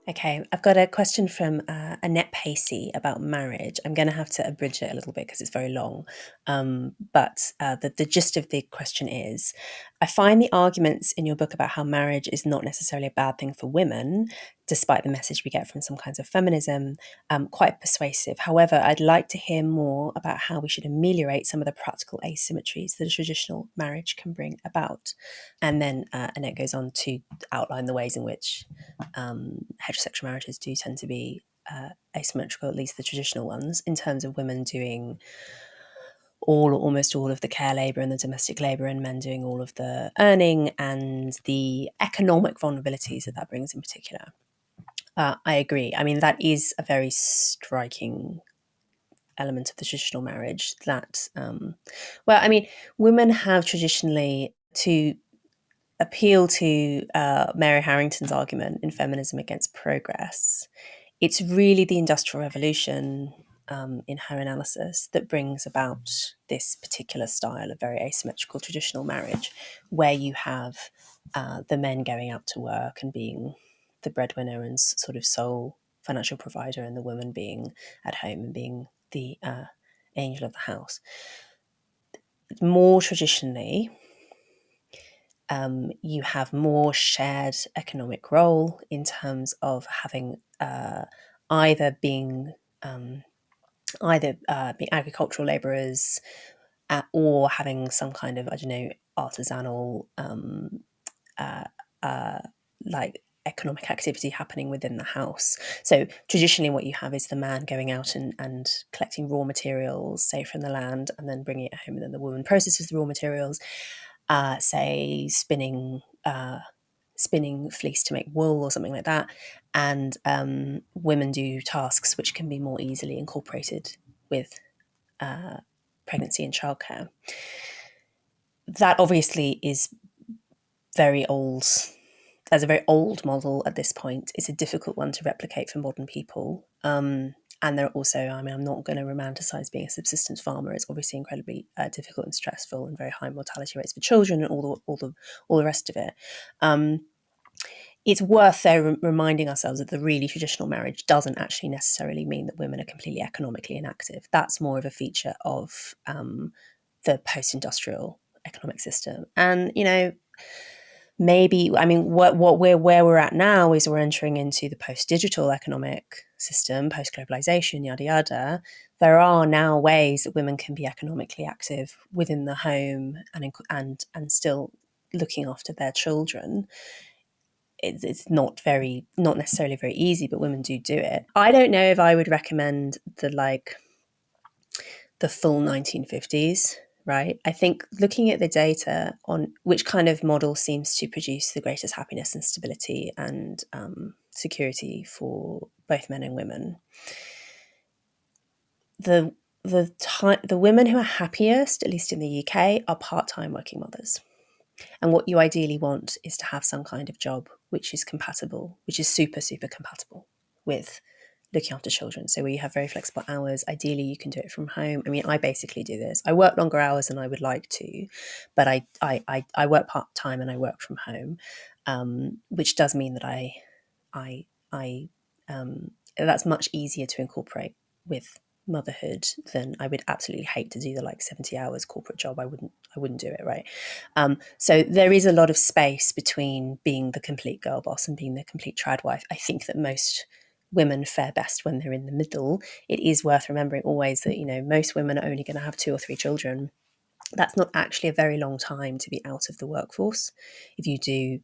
Okay, I've got a question from Annette Pacey about marriage. I'm going to have to abridge it a little bit because it's very long. But the gist of the question is, I find the arguments in your book about how marriage is not necessarily a bad thing for women, despite the message we get from some kinds of feminism, quite persuasive. However, I'd like to hear more about how we should ameliorate some of the practical asymmetries that a traditional marriage can bring about. And then Annette goes on to outline the ways in which heterosexual marriages do tend to be asymmetrical, at least the traditional ones, in terms of women doing all or almost all of the care labour and the domestic labour, and men doing all of the earning and the economic vulnerabilities that that brings in particular. I agree. I mean, that is a very striking element of the traditional marriage that, well, I mean, women have traditionally, to appeal to Mary Harrington's argument in Feminism Against Progress, it's really the Industrial Revolution, in her analysis, that brings about this particular style of very asymmetrical traditional marriage, where you have the men going out to work and being the breadwinner and sort of sole financial provider, and the woman being at home and being the angel of the house. More traditionally, you have more shared economic role in terms of having either being being agricultural labourers, or having some kind of, I don't know, artisanal uh, uh, like economic activity happening within the house. So traditionally what you have is the man going out and collecting raw materials, say, from the land, and then bringing it home, and then the woman processes the raw materials, say spinning fleece to make wool or something like that, and women do tasks which can be more easily incorporated with pregnancy and childcare. That obviously is very old. As a very old model at this point. It's a difficult one to replicate for modern people. And there are also, I mean, I'm not going to romanticize being a subsistence farmer. It's obviously incredibly difficult and stressful, and very high mortality rates for children, and all the rest of it. It's worth though reminding ourselves that the really traditional marriage doesn't actually necessarily mean that women are completely economically inactive. That's more of a feature of the post-industrial economic system. And maybe, I mean, where we're at now is we're entering into the post-digital economic system, post-globalization, yada yada. There are now ways that women can be economically active within the home and still looking after their children. It's not necessarily very easy, but women do it. I don't know if I would recommend the full 1950s, right? I think looking at the data on which kind of model seems to produce the greatest happiness and stability and security for both men and women, the women who are happiest, at least in the UK, are part-time working mothers. And what you ideally want is to have some kind of job which is compatible, which is super, super compatible with looking after children. So where you have very flexible hours, ideally you can do it from home. I mean, I basically do this. I work longer hours than I would like to, but I work part-time and I work from home, which does mean that that's much easier to incorporate with motherhood than I would absolutely hate to do the 70 hours corporate job. I wouldn't do it, right? So there is a lot of space between being the complete girl boss and being the complete trad wife. I think that most women fare best when they're in the middle. It is worth remembering always that, most women are only going to have 2 or 3 children. That's not actually a very long time to be out of the workforce. If you do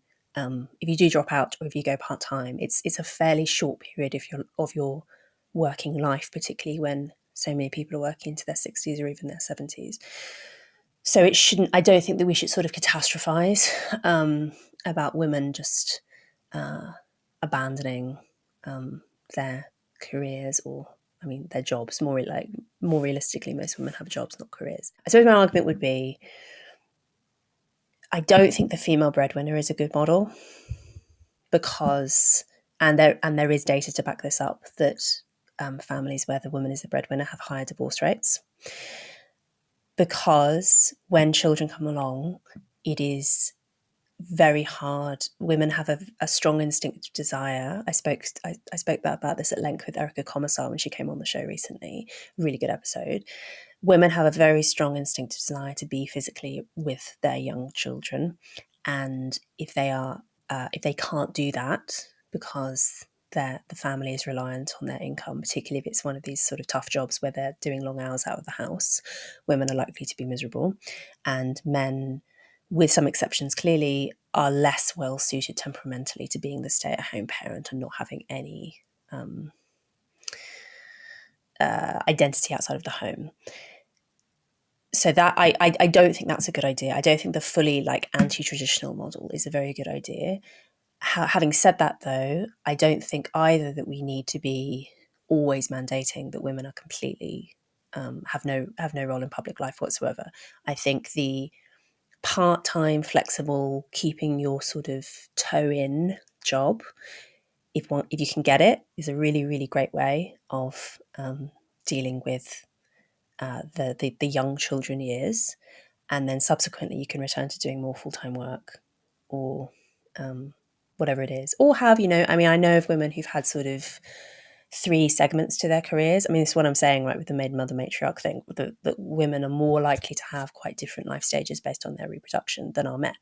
drop out, or if you go part-time, it's a fairly short period of your working life, particularly when so many people are working into their 60s or even their 70s. So I don't think that we should sort of catastrophize about women just abandoning their careers, or their jobs. More realistically, most women have jobs, not careers. I suppose my argument would be, I don't think the female breadwinner is a good model, because, and there is data to back this up, that families where the woman is the breadwinner have higher divorce rates, because when children come along, it is very hard. Women have a strong instinctive desire. I spoke about this at length with Erica Commissar when she came on the show recently. Really good episode. Women have a very strong instinctive desire to be physically with their young children, and if they can't do that because the family is reliant on their income, particularly if it's one of these sort of tough jobs where they're doing long hours out of the house, women are likely to be miserable, and men, with some exceptions clearly, are less well suited temperamentally to being the stay-at-home parent and not having any identity outside of the home. So that I don't think that's a good idea. I don't think the fully like anti-traditional model is a very good idea. Having said that, though, I don't think either that we need to be always mandating that women are completely have no role in public life whatsoever. I think the part-time, flexible, keeping your sort of toe in job, if you can get it, is a really, really great way of dealing with the young children years, and then subsequently you can return to doing more full-time work or whatever it is, or have, I know of women who've had sort of 3 segments to their careers. I mean, it's what I'm saying, right, with the maiden, mother, matriarch thing, that women are more likely to have quite different life stages based on their reproduction than are men.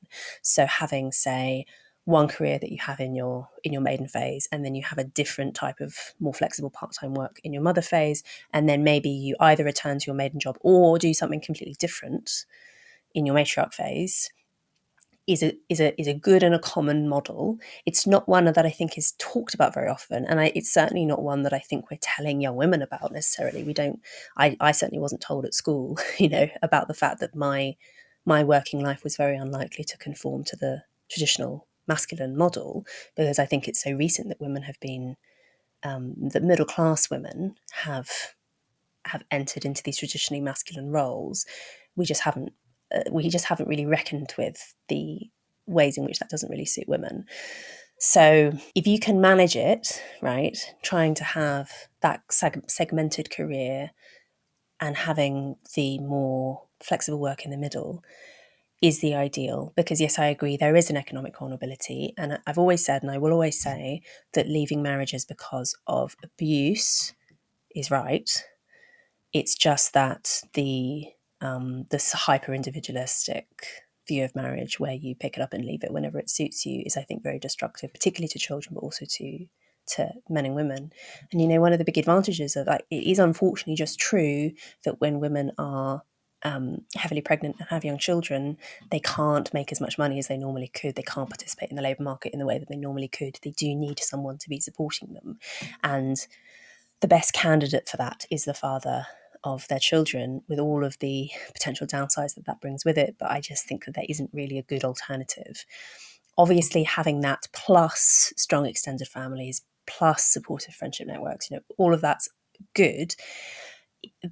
So having, say, one career that you have in your maiden phase, and then you have a different type of more flexible part-time work in your mother phase, and then maybe you either return to your maiden job or do something completely different in your matriarch phase, is a good and a common model. It's not one that I think is talked about very often, and it's certainly not one that I think we're telling young women about necessarily. We don't. I certainly wasn't told at school, about the fact that my working life was very unlikely to conform to the traditional masculine model, because I think it's so recent that women have been that middle class women have entered into these traditionally masculine roles. We just haven't really reckoned with the ways in which that doesn't really suit women. So if you can manage it, right, trying to have that segmented career and having the more flexible work in the middle is the ideal. Because yes, I agree, there is an economic vulnerability. And I've always said, and I will always say, that leaving marriages because of abuse is right. It's just that this hyper individualistic view of marriage, where you pick it up and leave it whenever it suits you, is, I think, very destructive, particularly to children, but also to men and women. And one of the big advantages of, like, it is unfortunately just true that when women are heavily pregnant and have young children, they can't make as much money as they normally could. They can't participate in the labour market in the way that they normally could. They do need someone to be supporting them, and the best candidate for that is the father of their children, with all of the potential downsides that brings with it. But I just think that there isn't really a good alternative. Obviously, having that plus strong extended families, plus supportive friendship networks, all of that's good.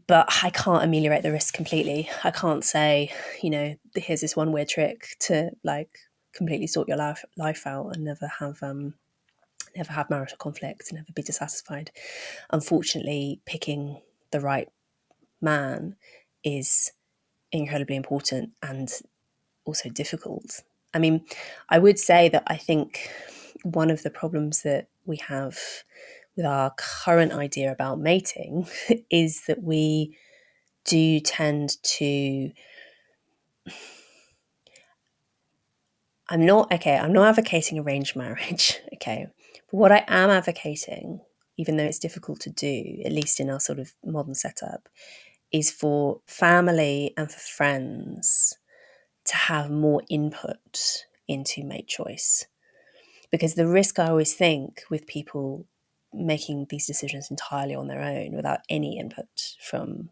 But I can't ameliorate the risk completely. I can't say, here's this one weird trick to like completely sort your life out and never have marital conflict and never be dissatisfied. Unfortunately, picking the right man is incredibly important and also difficult. I mean, I would say that I think one of the problems that we have with our current idea about mating is that we do tend to... I'm not advocating arranged marriage, okay? But what I am advocating, even though it's difficult to do, at least in our sort of modern setup, is for family and for friends to have more input into mate choice. Because the risk, I always think, with people making these decisions entirely on their own without any input from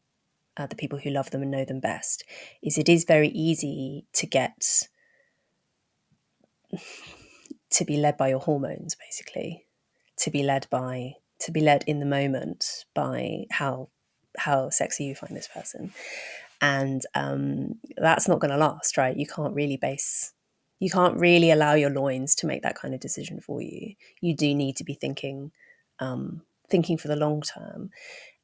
the people who love them and know them best, is it is very easy to be led by your hormones, basically, to be led in the moment by how sexy you find this person. And that's not going to last, right? You can't really allow your loins to make that kind of decision for you. You do need to be thinking for the long term.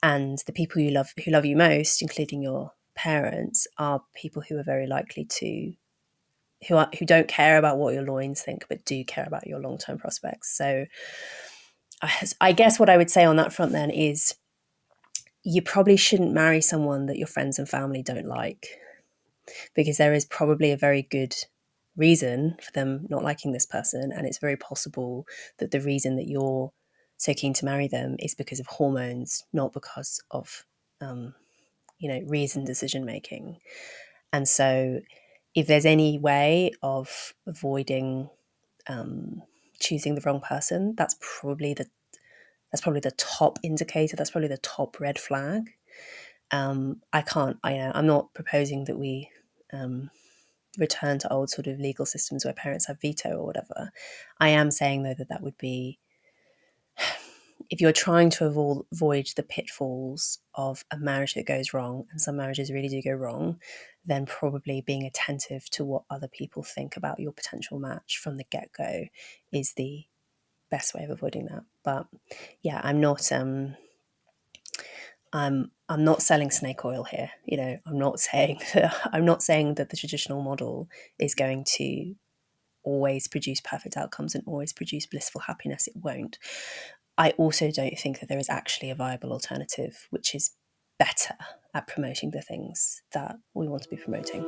And the people who love you most, including your parents, are people who are very likely to who don't care about what your loins think, but do care about your long-term prospects. So I guess what I would say on that front then is you probably shouldn't marry someone that your friends and family don't like, because there is probably a very good reason for them not liking this person. And it's very possible that the reason that you're so keen to marry them is because of hormones, not because of, reasoned decision making. And so if there's any way of avoiding choosing the wrong person, that's probably the top indicator. That's probably the top red flag. I'm not proposing that we return to old sort of legal systems where parents have veto or whatever. I am saying though that would be, if you're trying to avoid the pitfalls of a marriage that goes wrong, and some marriages really do go wrong, then probably being attentive to what other people think about your potential match from the get-go is the best way of avoiding that. But yeah, I'm not selling snake oil here. I'm not saying that the traditional model is going to always produce perfect outcomes and always produce blissful happiness. It won't. I also don't think that there is actually a viable alternative which is better at promoting the things that we want to be promoting.